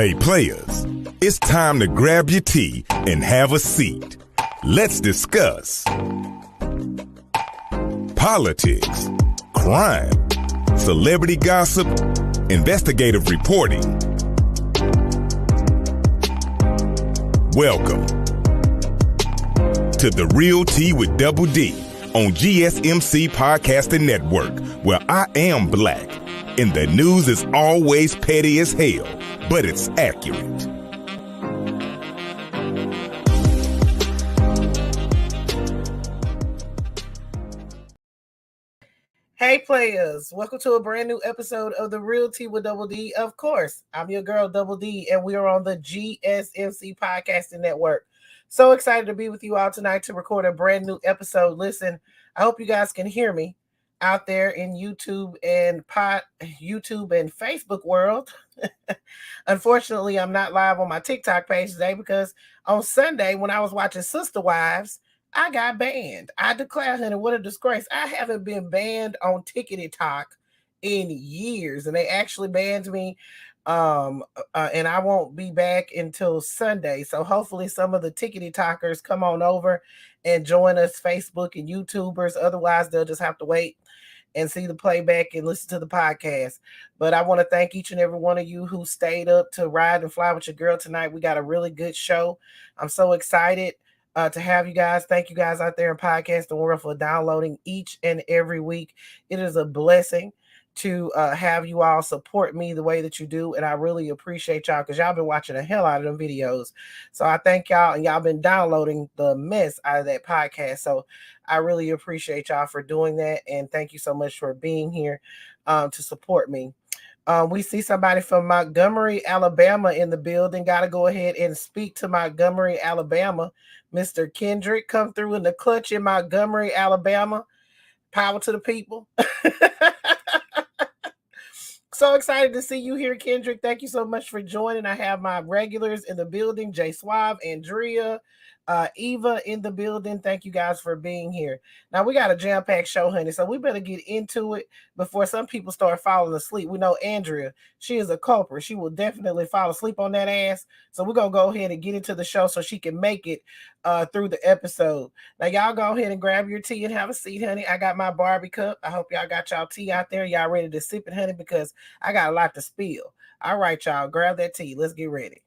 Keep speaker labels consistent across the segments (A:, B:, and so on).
A: Hey players, it's time to grab your tea and have a seat. Let's discuss politics, crime, celebrity gossip, investigative reporting. Welcome to The Real Tea with Double D on GSMC Podcasting Network, where I am black and the news is always petty as hell, but it's accurate.
B: Hey players, welcome to a brand new episode of The Real Tea with Double D. Of course, I'm your girl Double D, and we are on the GSMC Podcasting Network. So excited to be with you all tonight to record a brand new episode. Listen, I hope you guys can hear me out there in YouTube and Facebook world. Unfortunately, I'm not live on my TikTok page today because on Sunday when I was watching Sister Wives, I got banned. I declare, honey, what a disgrace. I haven't been banned on TikTok in years, and they actually banned me. And I won't be back until Sunday. So hopefully some of the TikTokers come on over and join us, Facebook and YouTubers. Otherwise, they'll just have to wait and see the playback and listen to the podcast. But I want to thank each and every one of you who stayed up to ride and fly with your girl tonight. We got a really good show. I'm so excited to have you guys. Thank you guys out there in podcasting world for downloading each and every week. It is a blessing to have you all support me the way that you do, and I really appreciate y'all because y'all been watching the hell out of them videos. So I thank y'all, and y'all been downloading the mess out of that podcast. So I really appreciate y'all for doing that, and thank you so much for being here to support me. We see somebody from Montgomery, Alabama in the building. Got to go ahead and speak to Montgomery, Alabama. Mr. Kendrick, come through in the clutch in Montgomery, Alabama. Power to the people. So excited to see you here, Kendrick. Thank you so much for joining. I have my regulars in the building, Jay Suave, Andrea, Eva in the building. Thank you guys for being here. Now we got a jam-packed show, honey, so we better get into it before some people start falling asleep. We know Andrea, she is a culprit. She will definitely fall asleep on that ass. So we're going to go ahead and get into the show so she can make it through the episode. Now y'all go ahead and grab your tea and have a seat, honey. I got my Barbie cup. I hope y'all got y'all tea out there. Y'all ready to sip it, honey, because I got a lot to spill. All right, y'all, grab that tea. Let's get ready.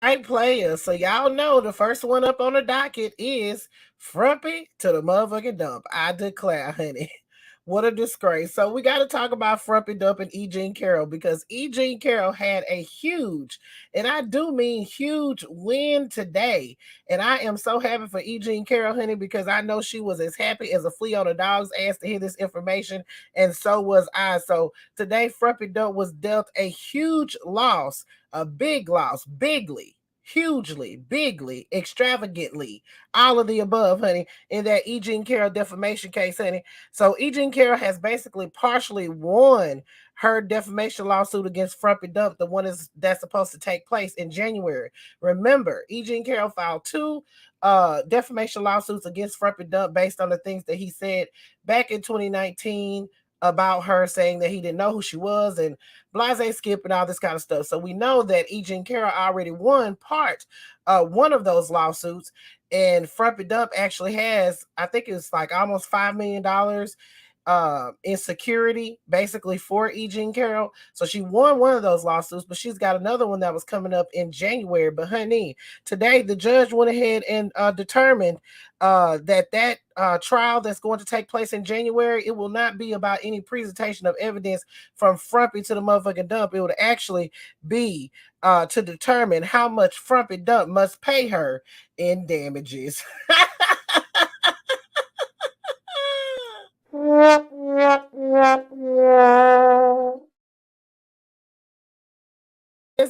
B: Right, players. So y'all know the first one up on the docket is Frumpy to the motherfucking dump. I declare, honey. What a disgrace. So we got to talk about Frumpy Dump and E Jean Carroll because E Jean Carroll had a huge, and I do mean huge, win today. And I am so happy for E Jean Carroll, honey, because I know she was as happy as a flea on a dog's ass to hear this information, and so was I. So today, Frumpy Dump was dealt a huge loss, a big loss, bigly. Hugely, bigly, extravagantly, all of the above, honey, in that E Jean Carroll defamation case, honey. So E Jean Carroll has basically partially won her defamation lawsuit against Frumpy Dump, the one that's supposed to take place in January. Remember, E Jean Carroll filed two defamation lawsuits against Frumpy Dump based on the things that he said back in 2019 about her, saying that he didn't know who she was and blase skip and all this kind of stuff. So we know that E Jean Carroll already won one of those lawsuits, and Frumpy Dump actually has, I think it's like almost $5 million in security, basically, for E Jean Carroll. So she won one of those lawsuits, but she's got another one that was coming up in January. But honey, today the judge went ahead and determined that trial that's going to take place in January, it will not be about any presentation of evidence from Frumpy to the motherfucking dump. It would actually be to determine how much Frumpy Dump must pay her in damages.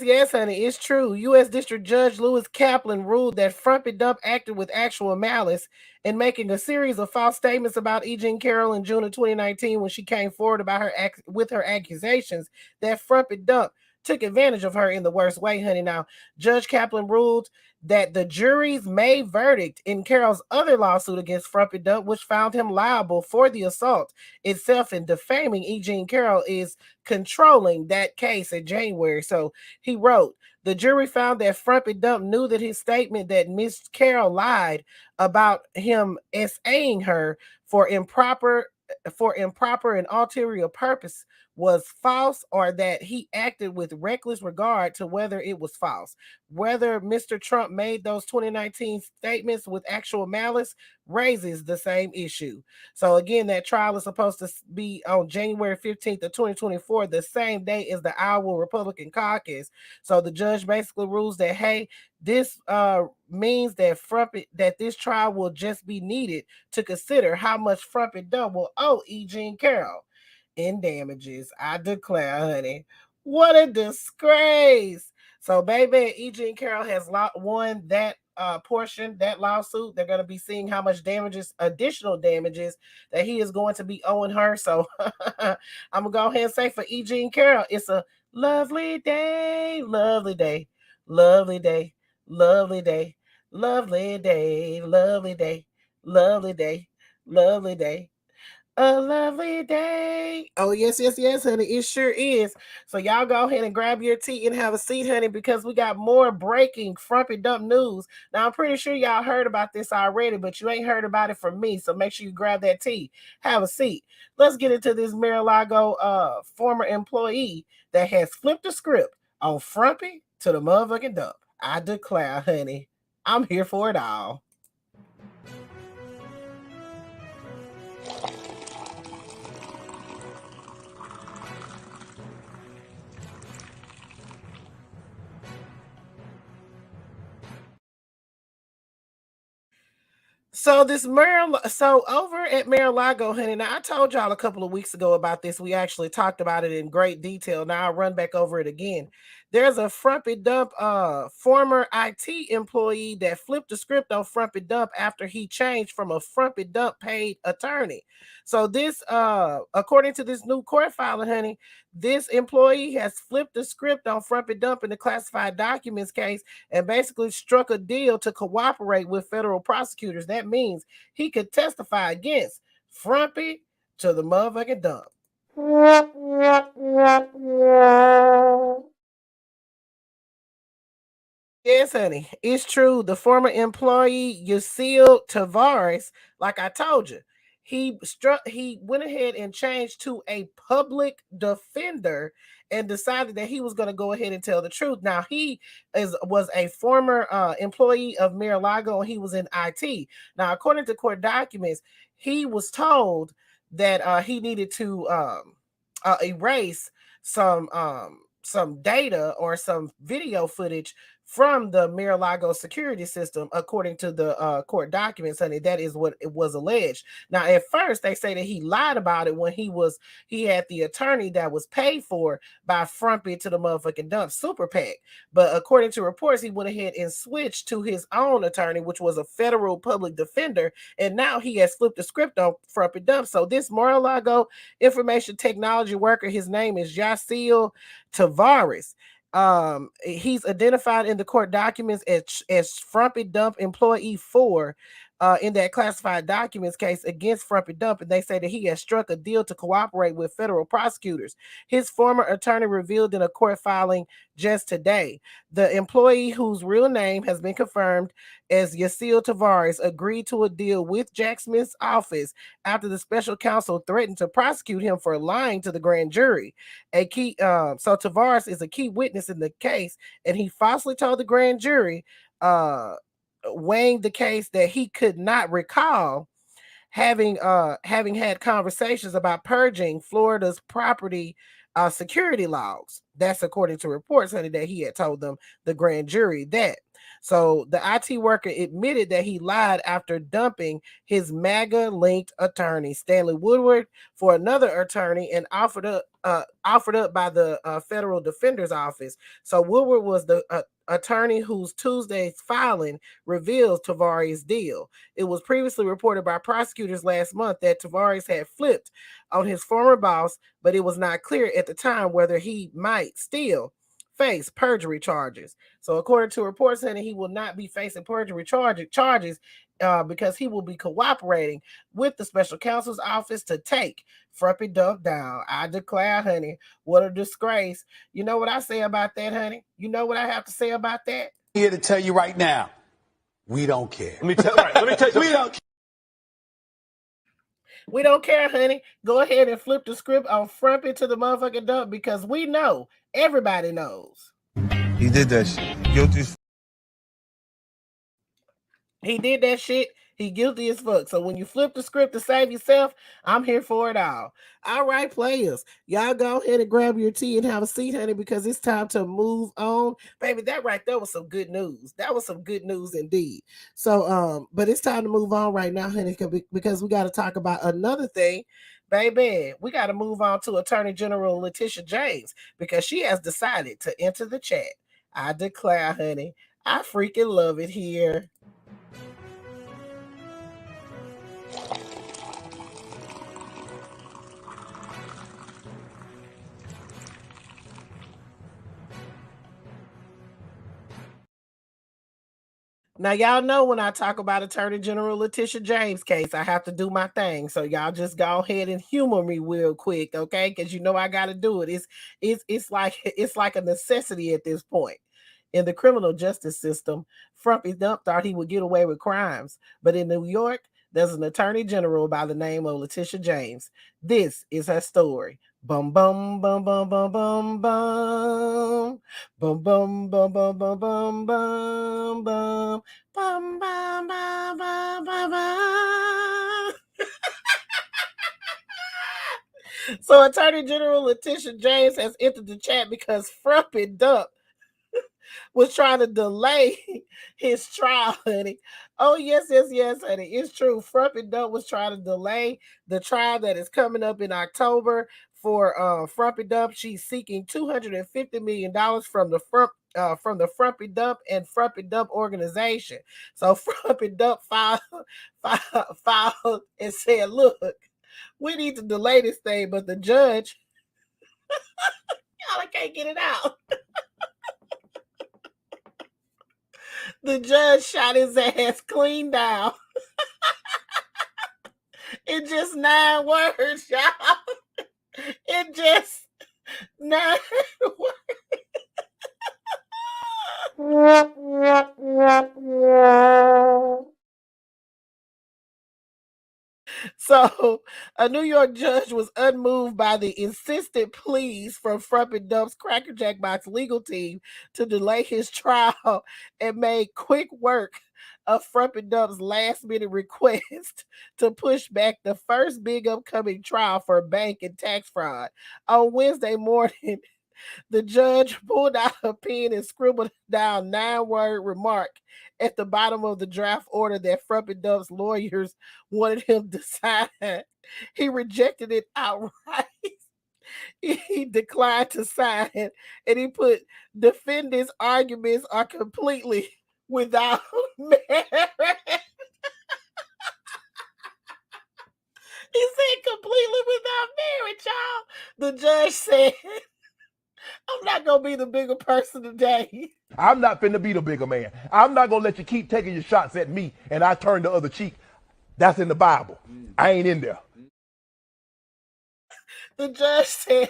B: Yes, honey, it's true. U.S. District Judge Lewis Kaplan ruled that Frumpy Dump acted with actual malice in making a series of false statements about E Jean Carroll in June of 2019 when she came forward about her with her accusations that Frumpy Dump took advantage of her in the worst way, honey. Now, Judge Kaplan ruled that the jury's May verdict in Carroll's other lawsuit against Frumpy Dump, which found him liable for the assault itself and defaming E. Jean Carroll, is controlling that case in January. So he wrote, the jury found that Frumpy Dump knew that his statement that Miss Carroll lied about him SAing her for improper and ulterior purpose was false, or that he acted with reckless regard to whether it was false. Whether Mr. Trump made those 2019 statements with actual malice raises the same issue. So again, that trial is supposed to be on January 15th of 2024, the same day as the Iowa Republican caucus. So the judge basically rules that, hey, this means that this trial will just be needed to consider how much Frumpy Dump will owe E. Jean Carroll in damages. I declare, honey, what a disgrace. So, baby, E. Jean Carroll has won that portion, that lawsuit. They're going to be seeing how much additional damages that he is going to be owing her. So, I'm going to go ahead and say for E. Jean Carroll, it's a lovely day, lovely day, lovely day, lovely day, lovely day, lovely day, lovely day, lovely day. A lovely day. Oh, yes, honey. It sure is. So y'all go ahead and grab your tea and have a seat, honey, because we got more breaking Frumpy Dump news. Now, I'm pretty sure y'all heard about this already, but you ain't heard about it from me. So make sure you grab that tea. Have a seat. Let's get into this Maralago former employee that has flipped the script on Frumpy to the motherfucking dump. I declare, honey, I'm here for it all. So over at Maralago, honey. Now I told y'all a couple of weeks ago about this. We actually talked about it in great detail. Now I'll run back over it again. There's a Frumpy Dump former IT employee that flipped the script on Frumpy Dump after he changed from a Frumpy Dump paid attorney. So this according to this new court filing, honey, this employee has flipped the script on Frumpy Dump in the classified documents case and basically struck a deal to cooperate with federal prosecutors. That means he could testify against Frumpy to the motherfucking dump. Yes, honey, it's true. The former employee Yacil Tavares, like I told you, he went ahead and changed to a public defender and decided that he was going to go ahead and tell the truth. Now he was a former employee of Maralago, and he was in IT. Now, according to court documents, he was told that he needed to erase some data or some video footage from the Maralago security system, according to the court documents, honey. That is what it was alleged. Now, at first, they say that he lied about it when he had the attorney that was paid for by Frumpy to the motherfucking dump, Super PAC. But according to reports, he went ahead and switched to his own attorney, which was a federal public defender, and now he has flipped the script on Frumpy Dump. So this Maralago information technology worker, his name is Yacil Tavares. He's identified in the court documents as Frumpy Dump employee 4 in that classified documents case against Frumpy Dump, and they say that he has struck a deal to cooperate with federal prosecutors. His former attorney revealed in a court filing just today. The employee, whose real name has been confirmed as Yacil Tavares, agreed to a deal with Jack Smith's office after the special counsel threatened to prosecute him for lying to the grand jury. So Tavares is a key witness in the case, and he falsely told the grand jury, weighing the case, that he could not recall having had conversations about purging Florida's property security logs. That's according to reports, honey, that he had told them, the grand jury, that. So the IT worker admitted that he lied after dumping his MAGA-linked attorney, Stanley Woodward, for another attorney, and offered up by the federal defender's office. So Woodward was the attorney whose Tuesday's filing reveals Tavares' deal. It was previously reported by prosecutors last month that Tavares had flipped on his former boss, but it was not clear at the time whether he might still face perjury charges. So according to reports, honey, he will not be facing perjury charges because he will be cooperating with the special counsel's office to take Frumpy Dump down. I declare, honey, what a disgrace. You know what I say about that, honey? You know what I have to say about that?
C: Here to tell you right now, we don't care.
D: Let me tell you something.
C: We don't care.
B: We don't care, honey. Go ahead and flip the script on Frumpy to the motherfucking dump because we know, everybody knows.
E: He did that shit. Guilty.
B: He did that shit. He guilty as fuck. So when you flip the script to save yourself, I'm here for it all. All right, players. Y'all go ahead and grab your tea and have a seat, honey, because it's time to move on. Baby, that right there was some good news. That was some good news indeed. So, but it's time to move on right now, honey, because we got to talk about another thing. Baby, we got to move on to Attorney General Letitia James because she has decided to enter the chat. I declare, honey, I freaking love it here. Now, y'all know when I talk about Attorney General Letitia James' case, I have to do my thing. So y'all just go ahead and humor me real quick, okay? Because you know I got to do it. It's like a necessity at this point. In the criminal justice system, Frumpy Dump thought he would get away with crimes. But in New York, there's an attorney general by the name of Letitia James. This is her story. Bum bum bum bum bum bum bum bum bum bum bum bum bum bum bum bum bum bum bum bum. So Attorney General Letitia James has entered the chat because Frumpy Dump was trying to delay his trial, honey. Oh, yes, honey. It's true. Frumpy Dump was trying to delay the trial that is coming up in October for Frumpy Dump. She's seeking $250 million from the Frumpy Dump and Frumpy Dump organization. So Frumpy Dump filed and said, look, we need to delay this thing, but the judge, y'all, I can't get it out. The judge shot his ass clean down. In just 9 words, y'all. In just 9 words. So, a New York judge was unmoved by the insistent pleas from Frumpy Dump's Cracker Jack Box legal team to delay his trial and made quick work of Frumpy Dump's last-minute request to push back the first big upcoming trial for bank and tax fraud. On Wednesday morning, the judge pulled out a pen and scribbled down 9-word remark at the bottom of the draft order that Frumpy Dump's lawyers wanted him to sign. He rejected it outright. He declined to sign, and he put defendants' arguments are completely without merit. He said completely without merit, y'all. The judge said, I'm not going to be the bigger person today.
D: I'm not finna be the bigger man. I'm not gonna let you keep taking your shots at me and I turn the other cheek. That's in the Bible. I ain't in there.
B: The judge said,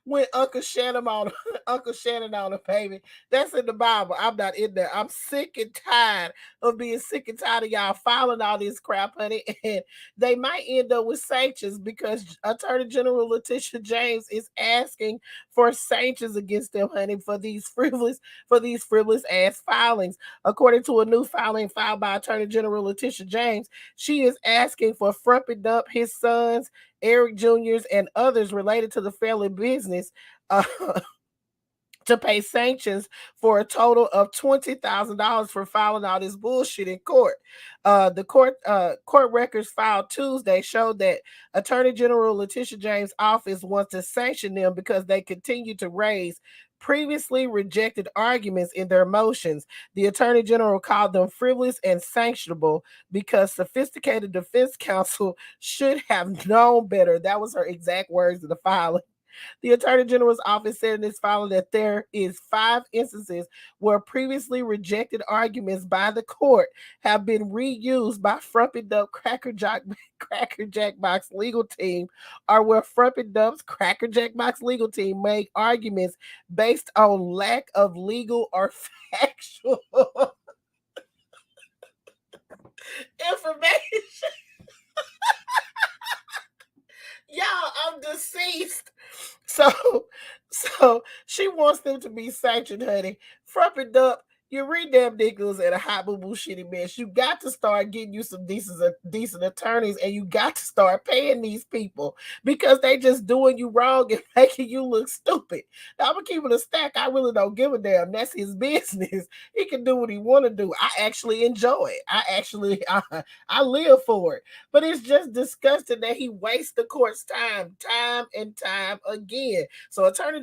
B: when Uncle Shannon on a baby. That's in the Bible. I'm not in there. I'm sick and tired of being sick and tired of y'all filing all this crap, honey. And they might end up with sanctions because Attorney General Letitia James is asking for sanctions against them, honey, for these frivolous ass filings. According to a new filing filed by Attorney General Letitia James, she is asking for Frumpy Dump, his sons, Eric Jr.'s, and others related to the family business to pay sanctions for a total of $20,000 for filing all this bullshit in court. The court records filed Tuesday showed that Attorney General Letitia James' office wants to sanction them because they continue to raise previously rejected arguments in their motions. The Attorney General called them frivolous and sanctionable because sophisticated defense counsel should have known better. That was her exact words in the filing. The Attorney General's office said in its filing that there is 5 instances where previously rejected arguments by the court have been reused by Frumpy Dump Cracker Jack Box legal team, or where Frumpy Dump's Cracker Jack Box legal team made arguments based on lack of legal or factual information. Y'all, I'm deceased. So she wants them to be sanctioned, honey. Frumpy Dump, you're damn ridiculous and a hot boo boo shitty mess. You got to start getting you some decent attorneys, and you got to start paying these people because they just doing you wrong and making you look stupid. Now, I'm gonna keep it a stack. I really don't give a damn. That's his business. He can do what he want to do. I actually enjoy it. I live for it. But it's just disgusting that he wastes the court's time and time again. So Attorney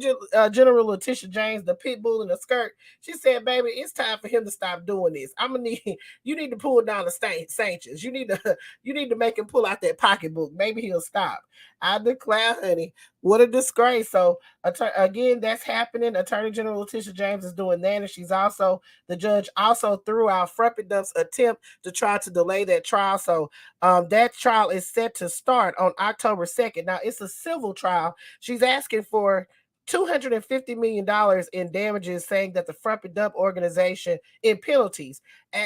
B: General Letitia James, the pit bull in the skirt, she said, baby, it's time for him to stop doing this. You need to pull down the sanctions. You need to make him pull out that pocketbook. Maybe he'll stop. I declare, honey, what a disgrace. So again, that's happening. Attorney General Letitia James is doing that, and the judge also threw out Frumpy Dump's attempt to try to delay that trial. So that trial is set to start on October 2nd. Now, it's a civil trial. She's asking for $250 million in damages, saying that the Frumpy Dump organization, in penalties,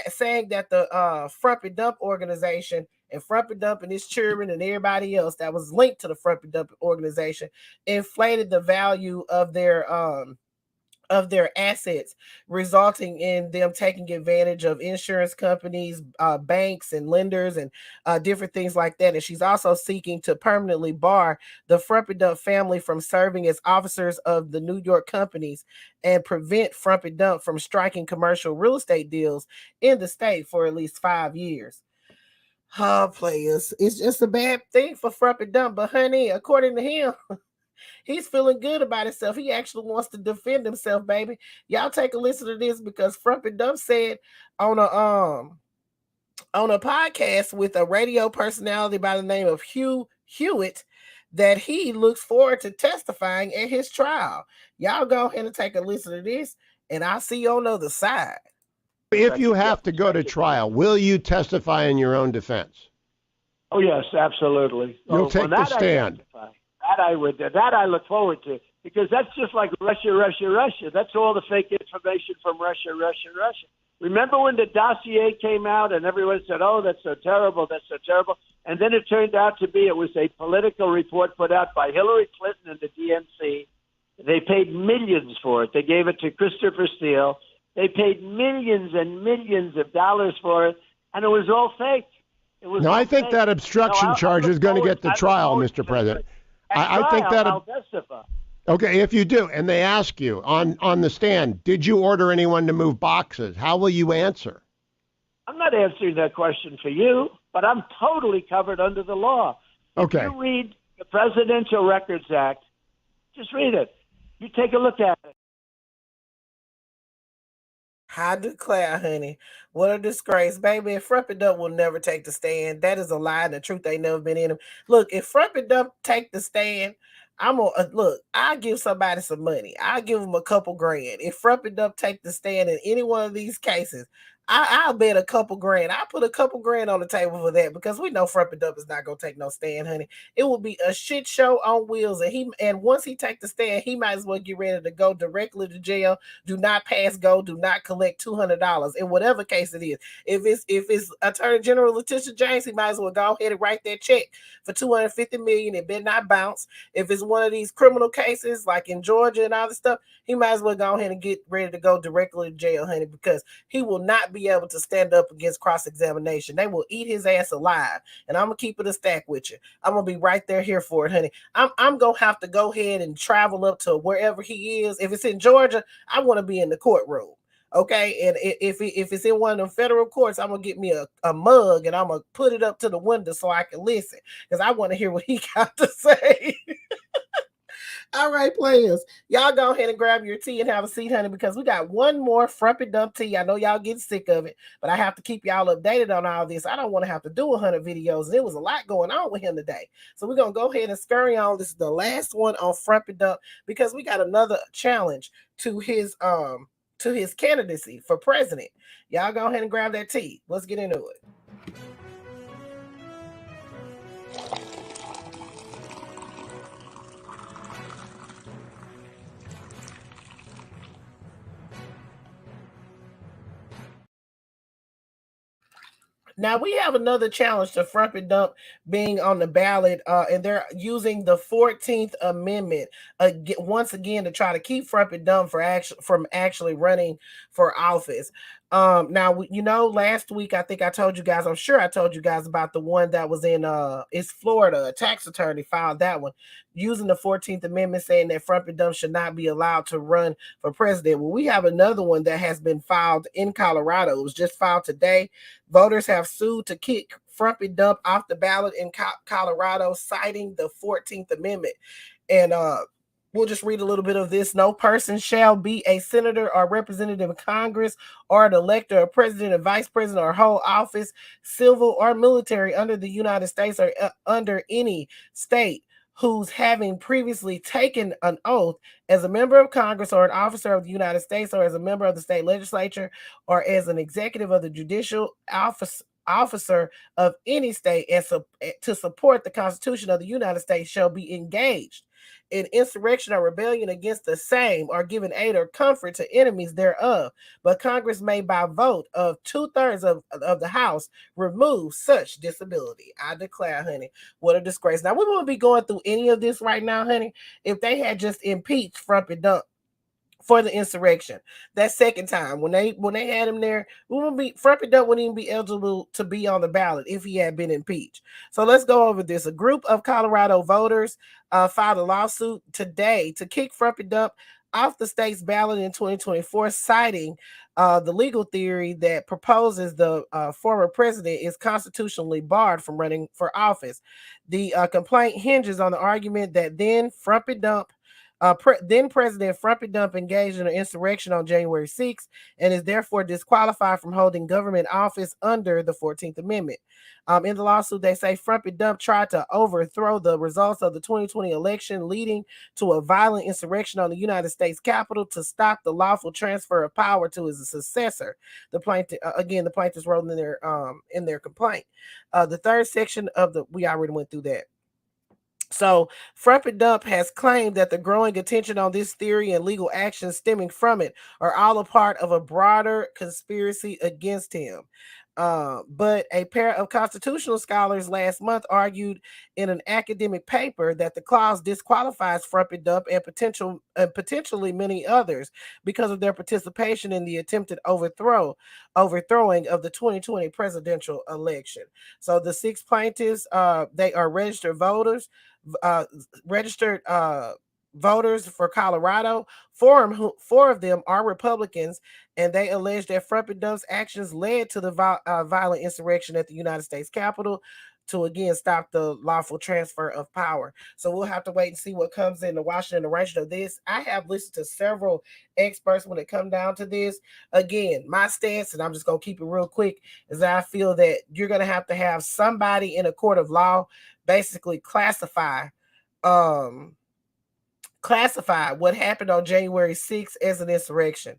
B: saying that the Frumpy Dump organization and Frumpy Dump and his children and everybody else that was linked to the Frumpy Dump organization inflated the value of their assets, resulting in them taking advantage of insurance companies, banks and lenders, and different things like that. And she's also seeking to permanently bar the Frumpy Dump family from serving as officers of the New York companies and prevent Frumpy Dump from striking commercial real estate deals in the state for at least 5 years. Players, it's just a bad thing for Frumpy Dump, but honey, according to him, he's feeling good about himself. He actually wants to defend himself, baby. Y'all take a listen to this, because Frumpy Dump said on a podcast with a radio personality by the name of Hugh Hewitt that he looks forward to testifying at his trial. Y'all go ahead and take a listen to this, and I'll see you on the other side.
F: If you have to go to trial, will you testify in your own defense?
G: Oh, yes, absolutely.
F: You'll take the stand.
G: That I look forward to, because that's just like Russia. That's all the fake information from Russia. Remember when the dossier came out and everyone said, oh, that's so terrible. And then it turned out to be, it was a political report put out by Hillary Clinton and the DNC. They paid millions for it. They gave it to Christopher Steele. They paid millions and millions of dollars for it, and it was all fake.
F: I think that obstruction charge is going to get the trial, Mr. President. I think that
G: I'll testify.
F: Okay, if you do, and they ask you on the stand, did you order anyone to move boxes? How will you answer?
G: I'm not answering that question for you, but I'm totally covered under the law.
F: Okay.
G: If you read the Presidential Records Act, just read it. You take a look at it.
B: I declare, honey, what a disgrace, baby. If Frumpy Dump will never take the stand, that is a lie, and the truth ain't never been in him. Look, if Frumpy Dump take the stand, I'll give somebody some money. I'll give them a couple grand. If Frumpy Dump take the stand in any one of these cases, I'll bet a couple grand. I'll put a couple grand on the table for that, because we know Frumpy Dump is not going to take no stand, honey. It will be a shit show on wheels. And once he take the stand, he might as well get ready to go directly to jail. Do not pass go. Do not collect $200 in whatever case it is. If it's Attorney General Letitia James, he might as well go ahead and write that check for $250 million. It better not bounce. If it's one of these criminal cases like in Georgia and all this stuff, he might as well go ahead and get ready to go directly to jail, honey, because he will not be able to stand up against cross-examination. They will eat his ass alive. And I'm going to keep it a stack with you. I'm going to be right there here for it, honey. I'm going to have to go ahead and travel up to wherever he is. If it's in Georgia, I want to be in the courtroom. Okay, and if it's in one of them federal courts, I'm going to get me a mug, and I'm going to put it up to the window so I can listen, because I want to hear what he got to say. All right, players. Y'all go ahead and grab your tea and have a seat, honey, because we got one more Frumpy Dump tea. I know y'all getting sick of it, but I have to keep y'all updated on all this. I don't want to have to do 100 videos. There was a lot going on with him today. So we're going to go ahead and scurry on. This is the last one on Frumpy Dump because we got another challenge to his candidacy for president. Y'all go ahead and grab that tea. Let's get into it. Now we have another challenge to Frumpy Dump being on the ballot, and they're using the 14th Amendment once again to try to keep Frumpy Dump from actually running for office. Now last week I think I told you guys, I'm sure I told you guys about the one that was in it's Florida. A tax attorney filed that one using the 14th Amendment, saying that Frumpy Dump should not be allowed to run for president. Well, we have another one that has been filed in Colorado. It was just filed today. Voters have sued to kick Frumpy Dump off the ballot in Colorado, citing the 14th Amendment. And we'll just read a little bit of this. No person shall be a senator or representative of Congress or an elector or president or vice president or hold office, civil or military, under the United States or under any state, who's having previously taken an oath as a member of Congress or an officer of the United States or as a member of the state legislature or as an executive of the judicial officer of any state and to support the Constitution of the United States shall be engaged in insurrection or rebellion against the same, or given aid or comfort to enemies thereof. But Congress may, by vote of 2/3 of the House, remove such disability. I declare, honey, what a disgrace. Now, we won't be going through any of this right now, honey, if they had just impeached Frumpy Dump for the insurrection that second time when they had him there. Frumpy Dump wouldn't even be eligible to be on the ballot if he had been impeached. So let's go over this. A group of Colorado voters filed a lawsuit today to kick Frumpy Dump off the state's ballot in 2024, citing the legal theory that proposes the former president is constitutionally barred from running for office. The complaint hinges on the argument that then President Frumpy Dump engaged in an insurrection on January 6th and is therefore disqualified from holding government office under the 14th Amendment. In the lawsuit, they say Frumpy Dump tried to overthrow the results of the 2020 election, leading to a violent insurrection on the United States Capitol to stop the lawful transfer of power to his successor. The plaintiffs wrote in their complaint. The third section we already went through that. So Frumpy Dump has claimed that the growing attention on this theory and legal actions stemming from it are all a part of a broader conspiracy against him. But a pair of constitutional scholars last month argued in an academic paper that the clause disqualifies Frumpy Dump and potentially many others because of their participation in the attempted overthrowing of the 2020 presidential election. So the six plaintiffs, they are registered voters for Colorado. Four of them are Republicans, and they allege that Frumpy Dump's actions led to the violent insurrection at the United States Capitol to again stop the lawful transfer of power. So we'll have to wait and see what comes in the Washington arrangement of this. I have listened to several experts when it comes down to this. Again, my stance, and I'm just going to keep it real quick, is that I feel that you're going to have somebody in a court of law basically classify what happened on January 6th as an insurrection.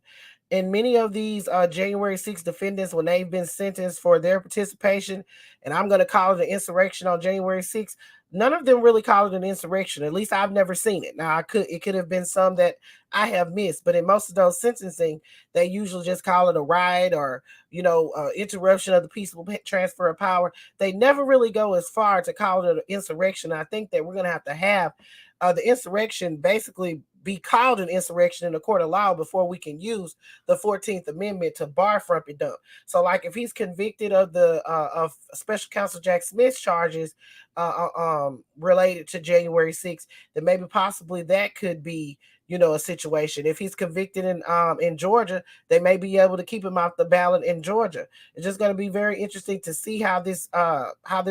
B: And many of these January 6th defendants, when they've been sentenced for their participation, and I'm going to call it an insurrection on January 6th, none of them really call it an insurrection. At least I've never seen it. Now, it could have been some that I have missed, but in most of those sentencing, they usually just call it a riot or, interruption of the peaceful transfer of power. They never really go as far to call it an insurrection. I think that we're going to have the insurrection basically be called an insurrection in a court of law before we can use the 14th Amendment to bar Frumpy Dump. So, like, if he's convicted of the of Special Counsel Jack Smith's charges related to January 6th, then maybe possibly that could be, a situation. If he's convicted in Georgia, they may be able to keep him off the ballot in Georgia. It's just going to be very interesting to see how this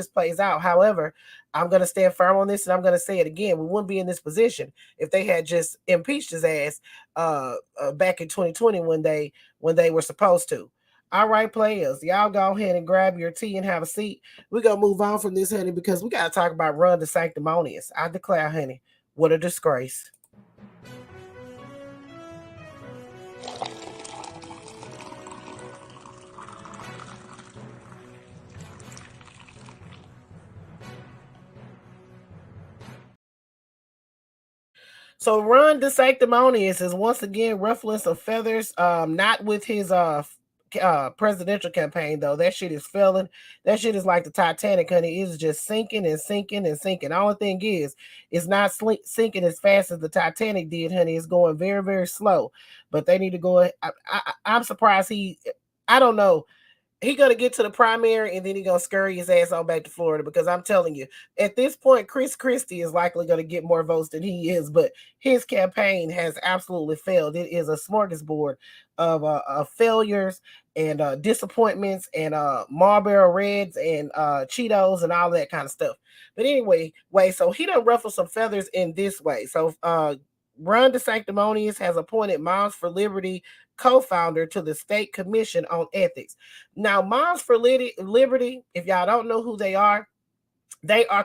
B: plays out. However, I'm going to stand firm on this, and I'm going to say it again. We wouldn't be in this position if they had just impeached his ass back in 2020 when they were supposed to. All right, players, y'all go ahead and grab your tea and have a seat. We're going to move on from this, honey, because we got to talk about Ron DeSanctimonious. I declare, honey, what a disgrace. So Ron DeSanctimonious is once again ruffling some feathers, not with his presidential campaign, though. That shit is failing. That shit is like the Titanic, honey. It's just sinking and sinking and sinking. The only thing is, it's not sinking as fast as the Titanic did, honey. It's going very, very slow. But they need to go. I'm surprised I don't know. He gonna get to the primary and then he gonna scurry his ass on back to Florida, because I'm telling you, at this point, Chris Christie is likely gonna get more votes than he is, but his campaign has absolutely failed. It is a smorgasbord of failures and disappointments and Marlboro Reds and Cheetos and all that kind of stuff. But anyway, so he done ruffled some feathers in this way. So Ron DeSanctimonious has appointed Moms for Liberty co-founder to the State Commission on Ethics. Now, Moms for Liberty, if y'all don't know who they are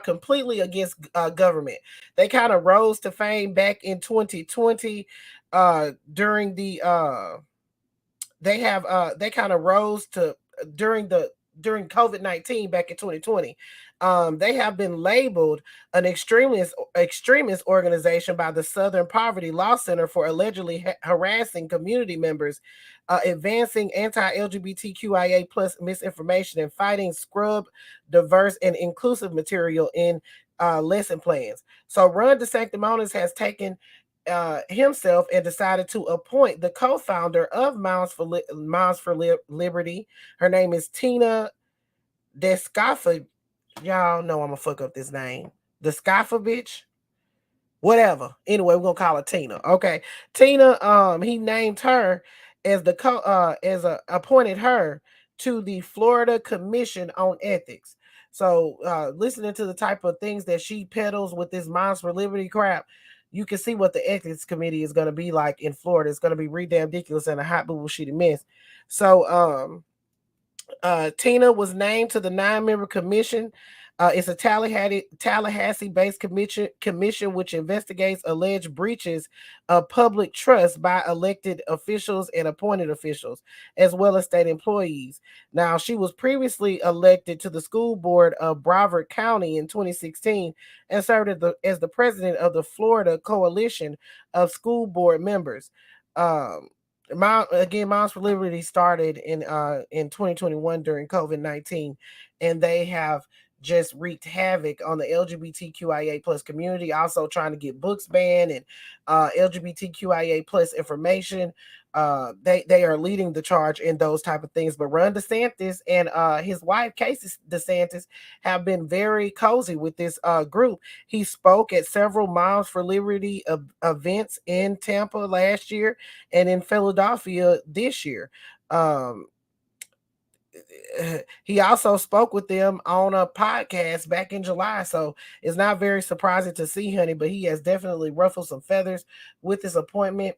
B: completely against government. They kind of rose to fame back in 2020 during the during COVID-19 back in 2020. They have been labeled an extremist organization by the Southern Poverty Law Center for allegedly harassing community members, advancing anti-LGBTQIA plus misinformation, and fighting scrub, diverse, and inclusive material in lesson plans. So Ron DeSanctimonious has taken himself and decided to appoint the co-founder of Moms for Liberty. Her name is Tina Descaffa. Y'all know I'm gonna fuck up this name. Descaffa bitch. Whatever. Anyway, we're gonna call her Tina. Okay. Tina, he named her as appointed her to the Florida Commission on Ethics. So listening to the type of things that she peddles with this Moms for Liberty crap, you can see what the ethics committee is going to be like in Florida. It's going to be ridiculous and a hot bullshit mess. So Tina was named to the 9-member commission. It's a Tallahassee-based commission which investigates alleged breaches of public trust by elected officials and appointed officials, as well as state employees. Now, she was previously elected to the school board of Broward County in 2016 and served as the president of the Florida Coalition of School Board Members. Moms for Liberty started in 2021 during COVID-19, and they have just wreaked havoc on the LGBTQIA plus community, also trying to get books banned and LGBTQIA plus information. They are leading the charge in those type of things. But Ron DeSantis and his wife, Casey DeSantis, have been very cozy with this group. He spoke at several Moms for Liberty events in Tampa last year and in Philadelphia this year. He also spoke with them on a podcast back in July, so it's not very surprising to see, honey, but he has definitely ruffled some feathers with his appointment.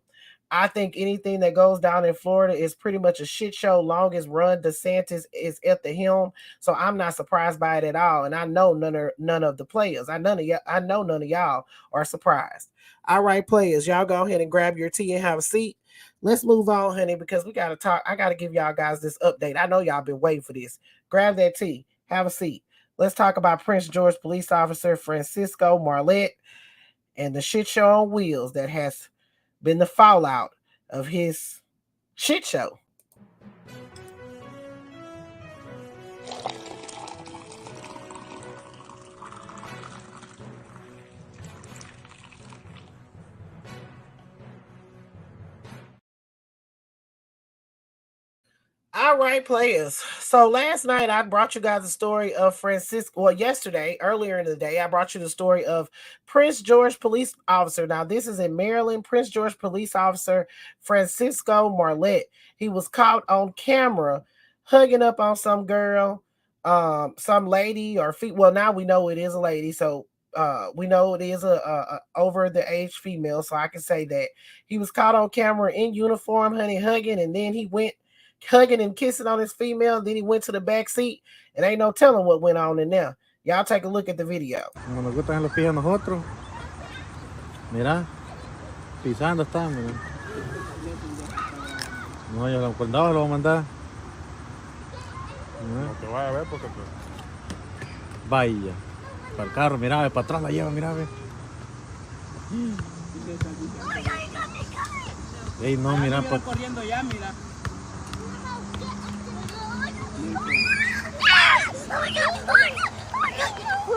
B: I think anything that goes down in Florida is pretty much a shit show long as Ron DeSantis is at the helm. So I'm not surprised by it at all. And I know none of the players. I know none of y'all are surprised. All right, players, y'all go ahead and grab your tea and have a seat. Let's move on, honey, because we got to talk. I got to give y'all guys this update. I know y'all been waiting for this. Grab that tea. Have a seat. Let's talk about Prince George police officer Francisco Marlett and the shit show on wheels that has been the fallout of his shit show. All right, players. So last night I brought you guys a story of Francisco. Well, yesterday, earlier in the day, I brought you the story of Prince George police officer. Now, this is in Maryland. Prince George police officer Francisco Marlette. He was caught on camera hugging up on some girl, some lady or well, now we know it is a lady. So we know it is a over the age female. So I can say that he was caught on camera in uniform, honey, hugging, and then he went hugging and kissing on his female. Then he went to the back seat, and ain't no telling what went on in there. Y'all take a look at the video.
H: Como nos gustan los pies a nosotros. Mira, pisando está, mira. No, yo lo acordaba, lo voy a mandar.
I: No te vayas a ver porque
H: Vaya, para el carro, mira, para atrás la lleva, mira, ve. Ey, no, mira, por...
J: corriendo ya, mira.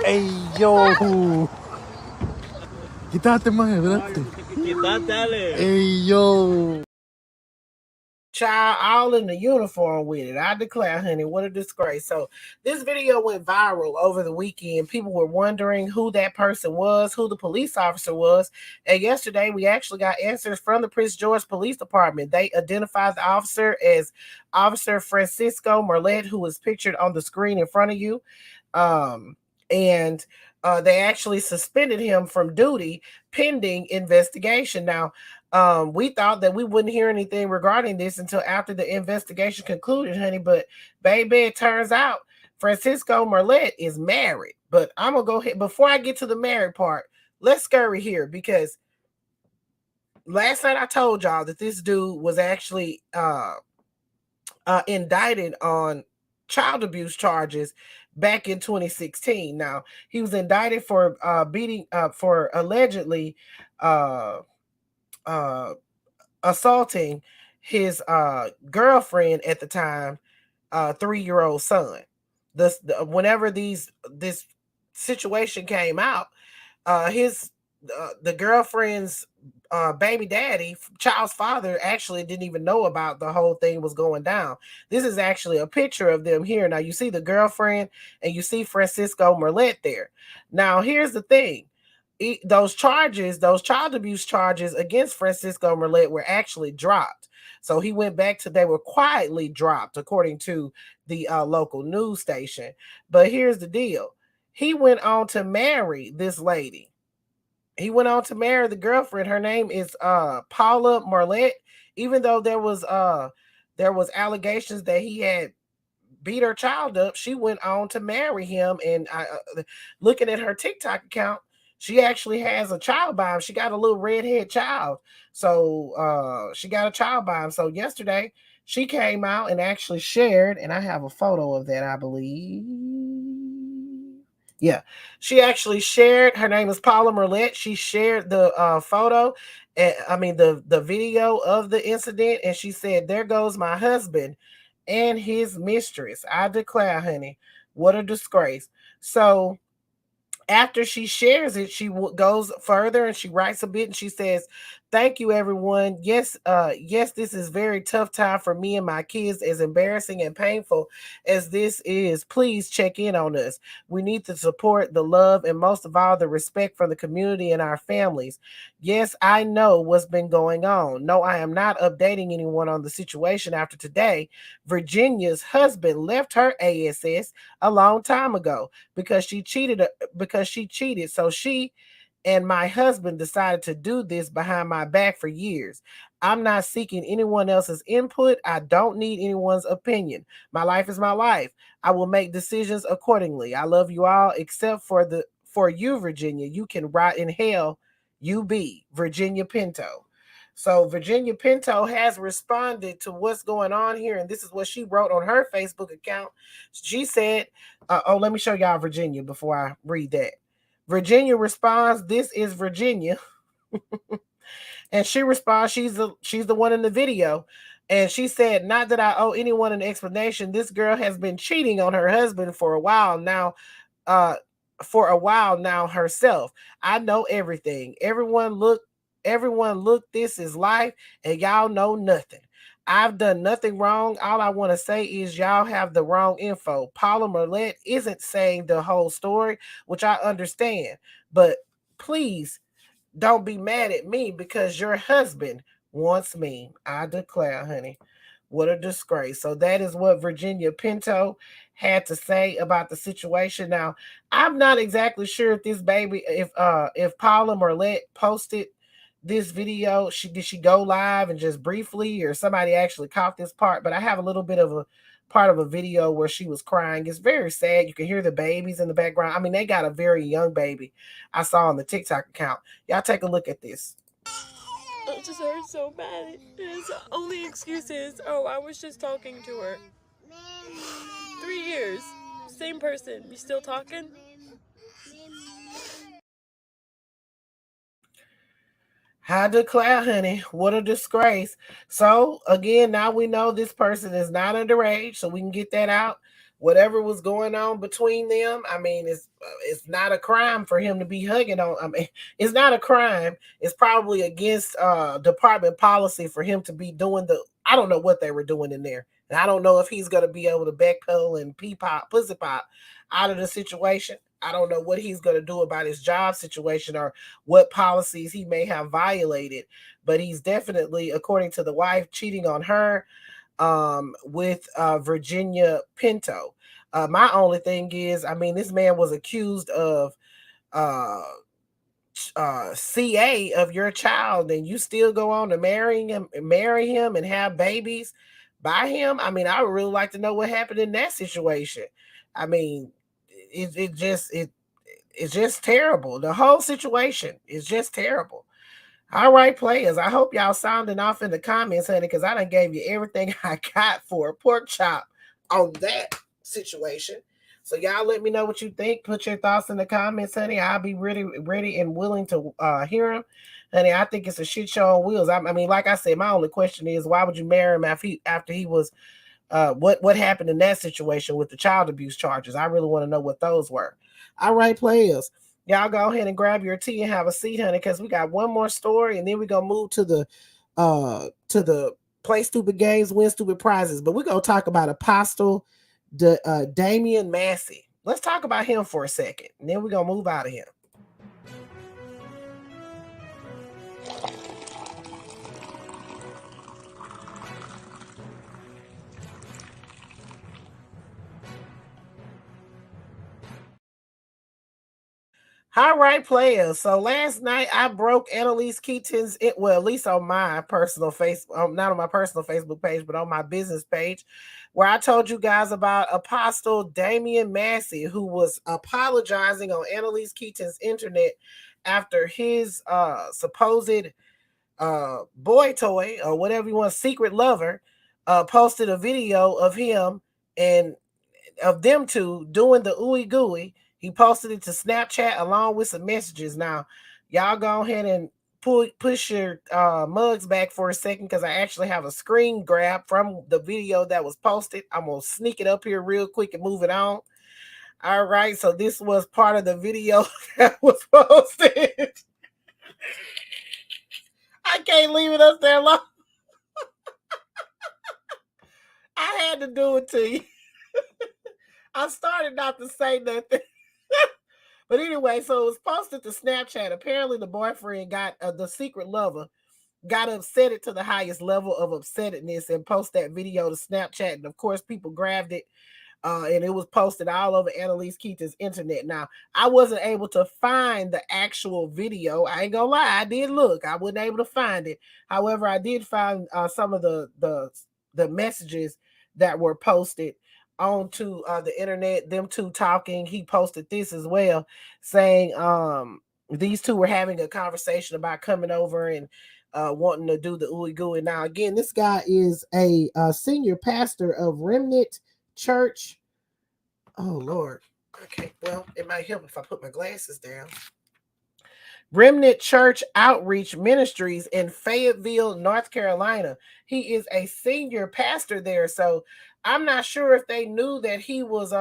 H: ¡Ey, yo! Quítate, maje, ¿verdad?
J: Quítate, dale.
H: ¡Ey, yo!
B: Child, all in the uniform with it. I declare, honey, what a disgrace. So this video went viral over the weekend. People were wondering who that person was, who the police officer was. And yesterday, we actually got answers from the Prince George Police Department. They identified the officer as Officer Francisco Marlette, who was pictured on the screen in front of you. And they actually suspended him from duty pending investigation. Now, we thought that we wouldn't hear anything regarding this until after the investigation concluded, honey. But baby, it turns out Francisco Marlette is married. But I'm going to go ahead. Before I get to the married part, let's scurry here, because last night I told y'all that this dude was actually indicted on child abuse charges back in 2016. Now, he was indicted for for allegedly assaulting his girlfriend at the time, 3-year-old son. Whenever this situation came out, the girlfriend's baby daddy, child's father, actually didn't even know about the whole thing was going down. This is actually a picture of them here. Now you see the girlfriend and you see Francisco Marlette there. Now here's the thing. Those charges, those child abuse charges against Francisco Marlette were actually dropped. So he went back to, they were quietly dropped according to the local news station. But here's the deal. He went on to marry this lady. He went on to marry the girlfriend. Her name is Paula Marlette. Even though there was allegations that he had beat her child up, she went on to marry him. And looking at her TikTok account, she actually has a child by him. She got a little redhead child. So she got a child by him. So yesterday she came out and actually shared, and I have a photo of that, I believe. Yeah, she actually shared. Her name is Paula Marlette. She shared the photo, the video of the incident, and she said, "There goes my husband and his mistress. I declare, honey, what a disgrace." So after she shares it, she goes further and she writes a bit, and she says, "Thank you, everyone. Yes, this is very tough time for me and my kids. As embarrassing and painful as this is, please check in on us. We need the support, the love, and most of all, the respect from the community and our families. Yes, I know what's been going on. No, I am not updating anyone on the situation after today. Virginia's husband left her ASS a long time ago because she cheated. So she and my husband decided to do this behind my back for years. I'm not seeking anyone else's input. I don't need anyone's opinion. My life is my life. I will make decisions accordingly. I love you all, except for you, Virginia. You can rot in hell, you be Virginia Pinto." So Virginia Pinto has responded to what's going on here, and this is what she wrote on her Facebook account. She said, let me show y'all Virginia before I read that. Virginia responds, "This is Virginia." And she responds, she's the one in the video. And she said, "Not that I owe anyone an explanation. This girl has been cheating on her husband for a while now herself. I know everything. Everyone look, this is life, and y'all know nothing. I've done nothing wrong. All I want to say is y'all have the wrong info. Paula Merlette isn't saying the whole story, which I understand. But please don't be mad at me because your husband wants me. I declare, honey. What a disgrace. So that is what Virginia Pinto had to say about the situation. Now, I'm not exactly sure if this baby, if Paula Merlette posted this video, did she go live and just briefly, or somebody actually caught this part? But I have a little bit of a part of a video where she was crying. It's very sad. You can hear the babies in the background. I mean, they got a very young baby. I saw on the TikTok account. Y'all take a look at this.
I: It just hurts so bad. His only excuse is, oh, I was just talking to her. 3 years. Same person. You still talking?
B: I declare, honey, what a disgrace. So, again, now we know this person is not underage, so we can get that out. Whatever was going on between them, I mean, it's not a crime for him to be hugging on. I mean, it's not a crime. It's probably against department policy for him to be doing I don't know what they were doing in there. And I don't know if he's going to be able to backpedal and pussy pop out of the situation. I don't know what he's going to do about his job situation or what policies he may have violated, but he's definitely, according to the wife, cheating on her with Virginia Pinto. My only thing is, I mean, this man was accused of CA of your child, and you still go on to marry him and have babies by him. I mean, I would really like to know what happened in that situation. I mean, it's just terrible. The whole situation is just terrible. All right, players. I hope y'all sounding off in the comments, honey, because I done gave you everything I got for a pork chop on that situation. So y'all let me know what you think. Put your thoughts in the comments, honey. I'll be ready and willing to hear them. Honey, I think it's a shit show on wheels. I mean, like I said, my only question is, why would you marry him after he was what happened in that situation with the child abuse charges? I really want to know what those were. All right, players. Y'all go ahead and grab your tea and have a seat, honey, because we got one more story, and then we're gonna move to the play stupid games, win stupid prizes. But we're gonna talk about Apostle Dameyon Massey. Let's talk about him for a second, and then we're gonna move out of here. All right, players. So last night I broke Annalise Keaton's, well, at least on my personal not on my personal Facebook page, but on my business page, where I told you guys about Apostle Dameyon Massey, who was apologizing on Annalise Keaton's internet after his supposed boy toy, or whatever you want, secret lover, posted a video of him and of them two doing the ooey gooey. He posted it to Snapchat along with some messages. Now, y'all go ahead and push your mugs back for a second, because I actually have a screen grab from the video that was posted. I'm going to sneak it up here real quick and move it on. All right, so this was part of the video that was posted. I can't leave it up there long. I had to do it to you. I started not to say nothing. But anyway, so it was posted to Snapchat. Apparently the boyfriend got, the secret lover, got upset it to the highest level of upsetness and post that video to Snapchat. And of course, people grabbed it, and it was posted all over Annalise Keaton's internet. Now, I wasn't able to find the actual video. I ain't gonna lie, I did look. I wasn't able to find it. However, I did find some of the messages that were posted onto the internet, them two talking. He posted this as well, saying these two were having a conversation about coming over and wanting to do the ooey gooey. Now, again, this guy is a senior pastor of Remnant Church. Oh, Lord. Okay, well, it might help if I put my glasses down. Remnant Church Outreach Ministries in Fayetteville, North Carolina. He is a senior pastor there. So I'm not sure if they knew that he was,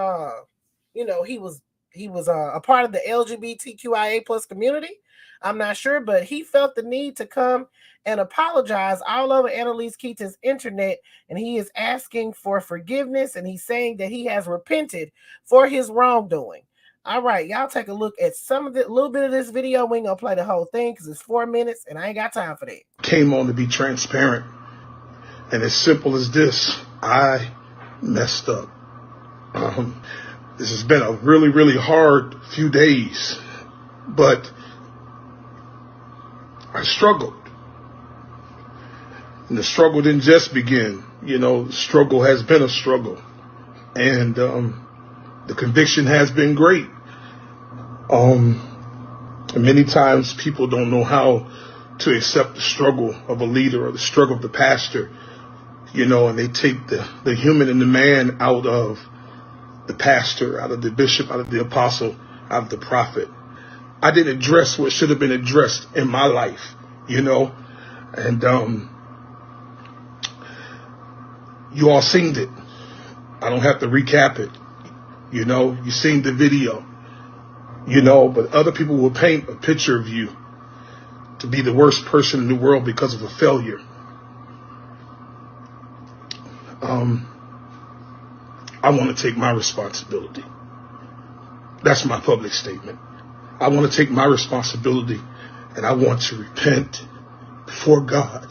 B: he was a part of the LGBTQIA plus community. I'm not sure, but he felt the need to come and apologize all over Annalise Keaton's internet, and he is asking for forgiveness, and he's saying that he has repented for his wrongdoing. All right, y'all take a look at some of the little bit of this video. We ain't gonna play the whole thing because it's 4 minutes, and I ain't got time for that.
K: Came on to be transparent, and as simple as this, I messed up. This has been a really, really hard few days, but I struggled. And the struggle didn't just begin. The struggle has been a struggle. And the conviction has been great. And many times people don't know how to accept the struggle of a leader or the struggle of the pastor, and they take the human and the man out of the pastor, out of the bishop, out of the apostle, out of the prophet. I didn't address what should have been addressed in my life, and you all seen it. I don't have to recap it. You seen the video, but other people will paint a picture of you to be the worst person in the world because of a failure. I want to take my responsibility. That's my public statement. I want to take my responsibility, and I want to repent before God.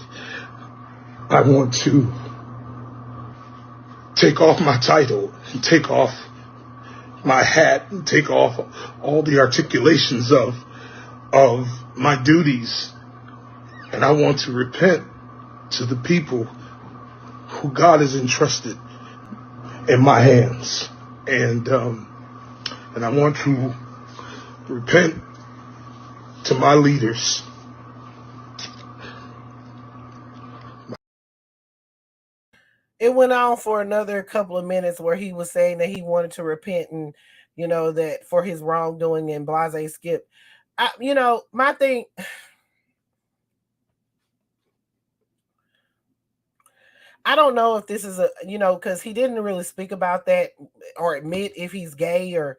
K: I want to take off my title and take off my hat and take off all the articulations of my duties. And I want to repent to the people who God has entrusted in my hands. And I want to repent to my leaders.
B: It went on for another couple of minutes where he was saying that he wanted to repent and, that for his wrongdoing and blase skip. My thing, I don't know if this is because he didn't really speak about that or admit if he's gay or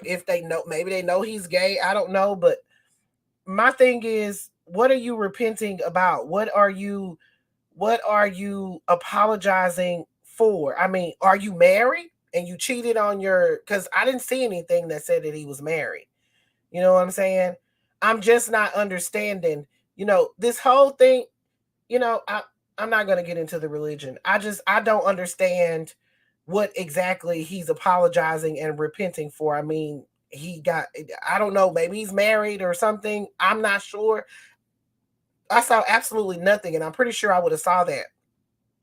B: if they know, maybe they know he's gay. I don't know. But my thing is, what are you repenting about? What are you apologizing for? I mean, are you married and you cheated on because I didn't see anything that said that he was married. You know what I'm saying? I'm just not understanding, this whole thing, I'm not going to get into the religion. I don't understand what exactly he's apologizing and repenting for. I mean, I don't know, maybe he's married or something. I'm not sure. I saw absolutely nothing, and I'm pretty sure I would have saw that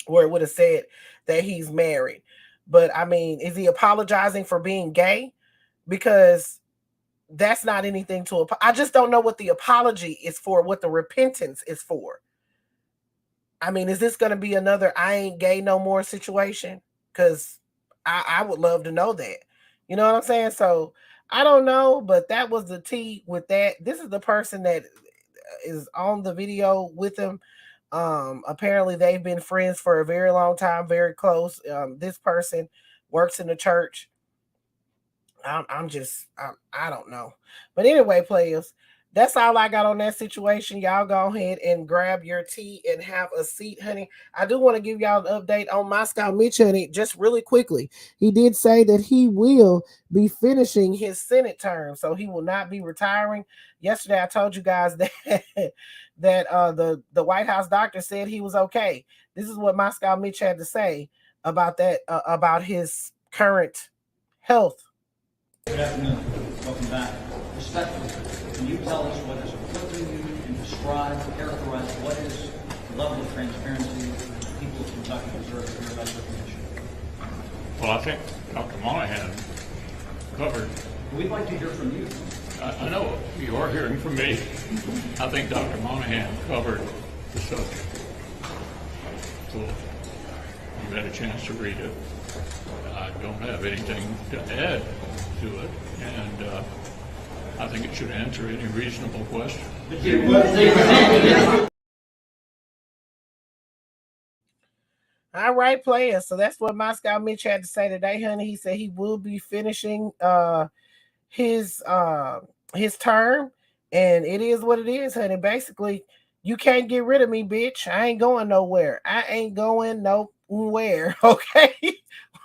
B: where it would have said that he's married. But I mean, is he apologizing for being gay? Because that's not anything to, I just don't know what the apology is for, what the repentance is for. I mean, is this going to be another I ain't gay no more situation? Because I would love to know that. You know what I'm saying? So I don't know, but that was the tea with that. This is the person that is on the video with him. Apparently they've been friends for a very long time, very close. This person works in the church. I don't know. But anyway, players, that's all I got on that situation. Y'all go ahead and grab your tea and have a seat, honey. I do want to give y'all an update on Moscow Mitch, honey, just really quickly. He did say that he will be finishing his Senate term, so he will not be retiring. Yesterday, I told you guys that the White House doctor said he was okay. This is what Moscow Mitch had to say about that, about his current health.
L: Good afternoon. Welcome back. Respectfully, can you tell us what is equipping you and describe, characterize what is the level of transparency the people of Kentucky deserve to hear about your commission?
M: Well, I think Dr. Monahan covered.
L: We'd like to hear from you.
M: I know you are hearing from me. I think Dr. Monahan covered the subject. So you've had a chance to read it. I don't have anything to add to it, and I think it should answer any reasonable question.
B: All right, players. So that's what Moscow Mitch had to say today, honey. He said he will be finishing his term, and it is what it is, honey. Basically, you can't get rid of me, bitch. I ain't going nowhere. I ain't going nowhere. Okay,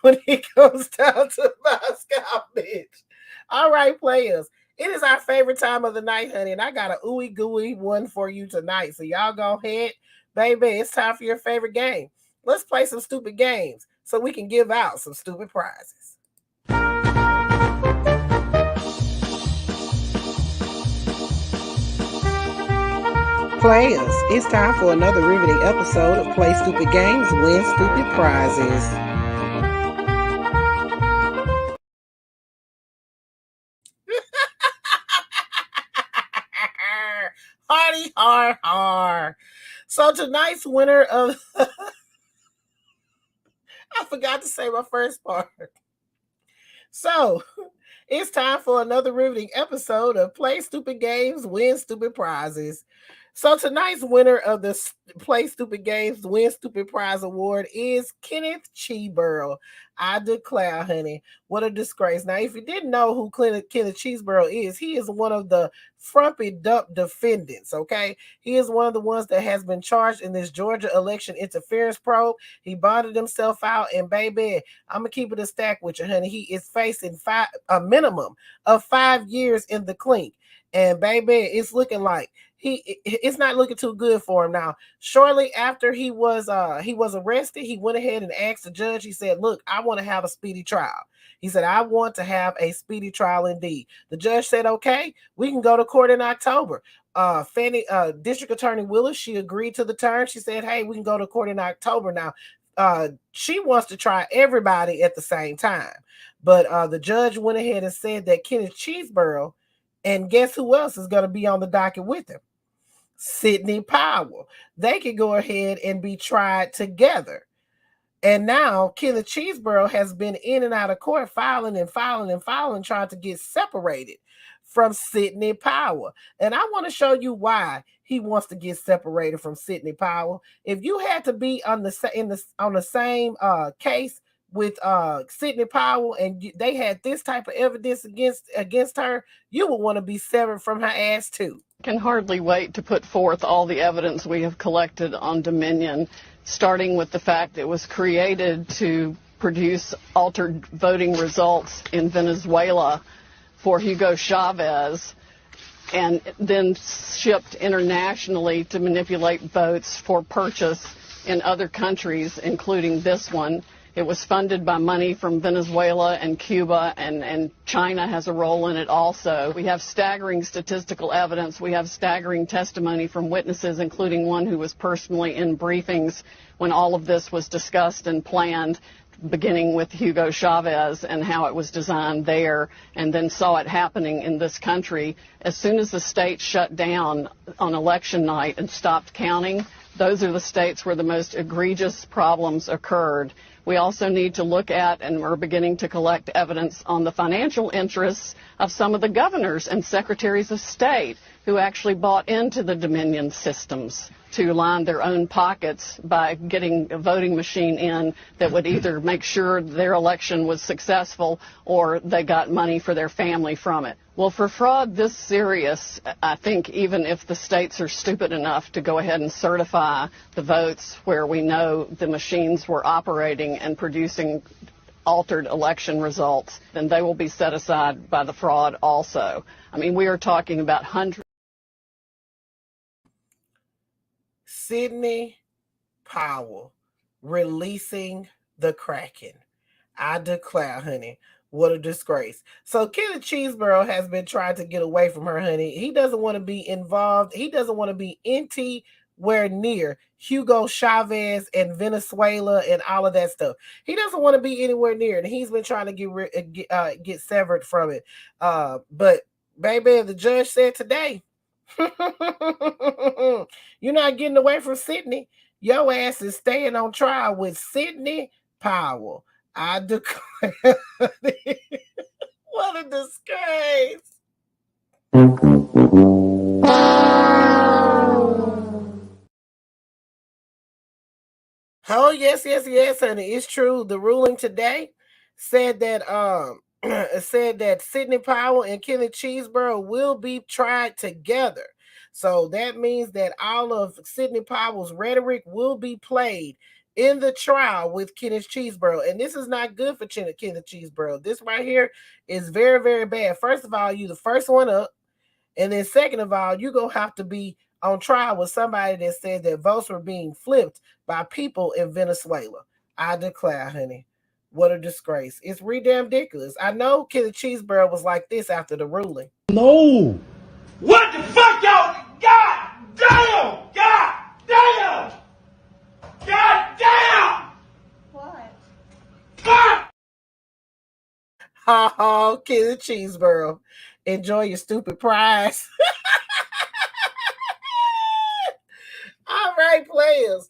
B: when it comes down to Moscow, bitch. All right, players. It is our favorite time of the night, honey, and I got a ooey gooey one for you tonight. So y'all go ahead, baby. It's time for your favorite game. Let's play some stupid games so we can give out some stupid prizes. Players, it's time for another riveting episode of Play Stupid Games, Win Stupid Prizes. Hardy, har, har. So tonight's winner of... I forgot to say my first part. So, it's time for another riveting episode of Play Stupid Games, Win Stupid Prizes. So tonight's winner of the Play Stupid Games, Win Stupid Prize Award is Kenneth Cheeseborough. I declare, honey, what a disgrace. Now, if you didn't know who Kenneth Cheeseborough is, he is one of the frumpy dump defendants, okay? He is one of the ones that has been charged in this Georgia election interference probe. He bonded himself out, and baby, I'm going to keep it a stack with you, honey. He is facing a minimum of 5 years in the clink. And baby, it's looking like it's not looking too good for him now. Shortly after he was arrested, he went ahead and asked the judge. He said, "Look, I want to have a speedy trial." He said, "I want to have a speedy trial indeed." The judge said, "Okay, we can go to court in October." District Attorney Willis, she agreed to the terms. She said, "Hey, we can go to court in October now." She wants to try everybody at the same time, but the judge went ahead and said that Kenneth Cheeseborough, and guess who else is going to be on the docket with him? Sidney Powell. They could go ahead and be tried together. And now Kenneth Cheeseborough has been in and out of court filing, trying to get separated from Sidney Powell. And I want to show you why he wants to get separated from Sidney Powell. If you had to be on the same case with Sidney Powell, and they had this type of evidence against her, you would want to be severed from her ass too.
N: Can hardly wait to put forth all the evidence we have collected on Dominion, starting with the fact it was created to produce altered voting results in Venezuela for Hugo Chavez, and then shipped internationally to manipulate votes for purchase in other countries, including this one. It was funded by money from Venezuela and Cuba, and China has a role in it also. We have staggering statistical evidence. We have staggering testimony from witnesses, including one who was personally in briefings when all of this was discussed and planned, beginning with Hugo Chavez and how it was designed there, and then saw it happening in this country. As soon as the state shut down on election night and stopped counting, those are the states where the most egregious problems occurred. We also need to look at, and we're beginning to collect evidence on the financial interests of some of the governors and secretaries of state who actually bought into the Dominion systems to line their own pockets by getting a voting machine in that would either make sure their election was successful or they got money for their family from it. Well, for fraud this serious, I think even if the states are stupid enough to go ahead and certify the votes where we know the machines were operating and producing altered election results, then they will be set aside by the fraud also. I mean, we are talking about hundreds.
B: Sidney Powell releasing the Kraken. I declare, honey, what a disgrace. So Kenneth Cheeseborough has been trying to get away from her, honey. He doesn't want to be involved. He doesn't want to be anywhere near Hugo Chavez and Venezuela and all of that stuff. He doesn't want to be anywhere near it. And he's been trying to get severed from it. But baby, the judge said today, you're not getting away from Sidney. Your ass is staying on trial with Sidney Powell. I declare. What a disgrace. Oh, yes, honey. It's true. The ruling today said that said that Sidney Powell and Kenneth Chesebro will be tried together. So that means that all of Sidney Powell's rhetoric will be played in the trial with Kenneth Chesebro. And this is not good for Kenneth Chesebro. This right here is very, very bad. First of all, you the first one up. And then second of all, you're going to have to be on trial with somebody that said that votes were being flipped by people in Venezuela. I declare, honey. What a disgrace. It's ridiculous. I know Kenneth Chesebro was like this after the ruling.
O: No. What the fuck, y'all? God damn! God damn! God damn!
I: What?
O: Fuck!
B: Oh, Kenneth Chesebro. Enjoy your stupid prize. All right, players.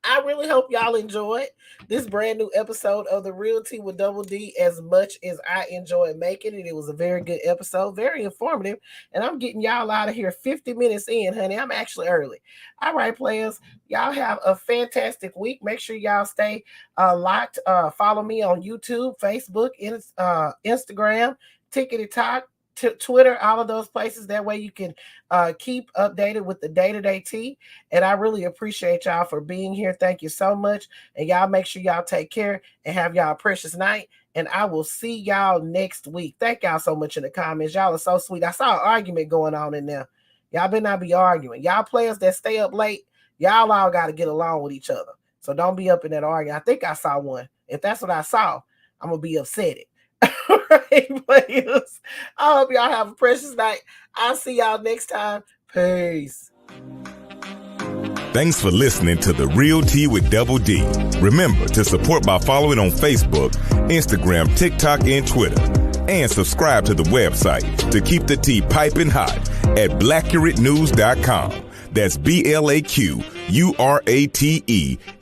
B: I really hope y'all enjoyed this brand new episode of The Real Tea with Double D as much as I enjoyed making it. It was a very good episode, very informative, and I'm getting y'all out of here 50 minutes in, honey. I'm actually early. All right, players, y'all have a fantastic week. Make sure y'all stay locked. Follow me on YouTube, Facebook, Instagram, TikTok, Twitter, all of those places. That way you can keep updated with the day-to-day tea. And I really appreciate y'all for being here. Thank you so much. And y'all make sure y'all take care and have y'all a precious night. And I will see y'all next week. Thank y'all so much in the comments. Y'all are so sweet. I saw an argument going on in there. Y'all better not be arguing. Y'all players that stay up late, y'all all got to get along with each other. So don't be up in that argument. I think I saw one. If that's what I saw, I'm going to be upset. All right, players. I hope y'all have a precious night. I'll see y'all next time. Peace.
A: Thanks for listening to The Real Tea with Double D. Remember to support by following on Facebook, Instagram, TikTok, and Twitter. And subscribe to the website to keep the tea piping hot at blackuratnews.com. That's BLAQURATE